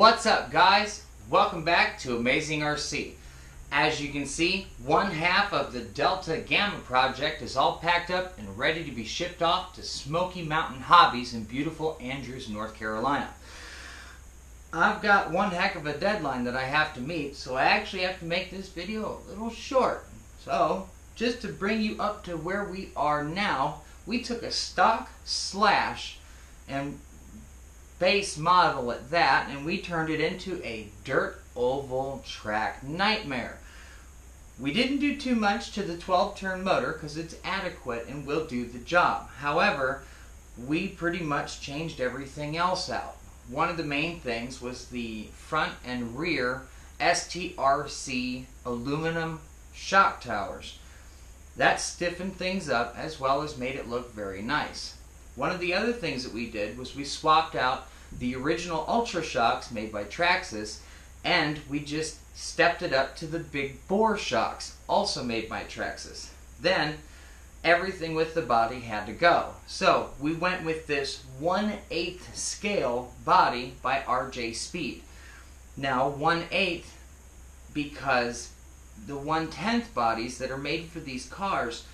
What's up, guys? Welcome back to Amazing RC. As you can see, one half of the Delta Gamma project is all packed up and ready to be shipped off to Smoky Mountain Hobbies in beautiful Andrews, North Carolina. I've got one heck of a deadline that I have to meet, so I actually have to make this video a little short. So, just to bring you up to where we are now, we took a stock Slash and base model at that, and we turned it into a dirt oval track nightmare. We didn't do too much to the 12-turn motor because it's adequate and will do the job. However, we pretty much changed everything else out. One of the main things was the front and rear STRC aluminum shock towers. That stiffened things up as well as made it look very nice. One of the other things that we did was we swapped out the original Ultra shocks made by TRAXXAS, and we just stepped it up to the big bore shocks, also made by TRAXXAS. Then everything with the body had to go. So we went with this 1/8 scale body by RJ Speed. Now 1/8 because the 1/10 bodies that are made for these cars,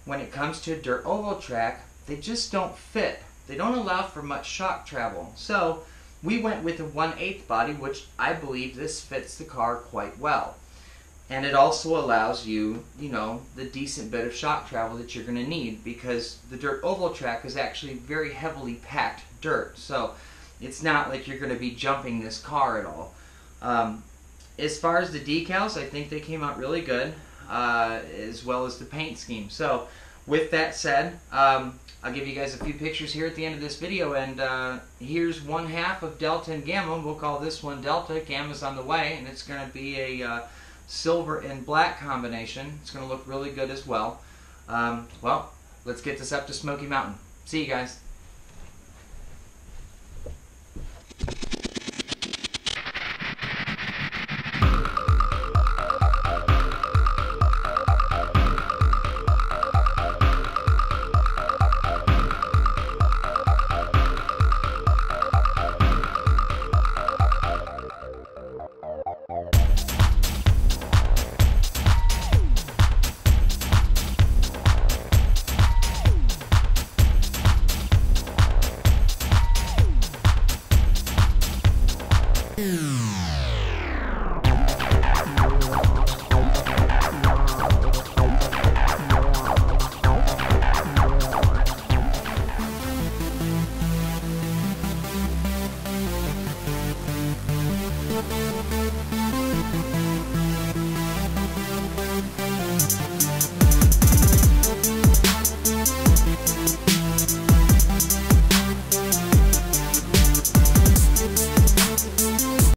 when it comes to a dirt oval track, they just don't fit. They don't allow for much shock travel. So we went with a 1/8 body, which I believe this fits the car quite well. And it also allows you, the decent bit of shock travel that you're going to need, because the dirt oval track is actually very heavily packed dirt. So it's not like you're going to be jumping this car at all. As far as the decals, I think they came out really good, as well as the paint scheme. So with that said, I'll give you guys a few pictures here at the end of this video, and here's one half of Delta and Gamma. We'll call this one Delta. Gamma's on the way, and it's going to be a silver and black combination. It's going to look really good as well. Well, let's get this up to Smoky Mountain. See you guys.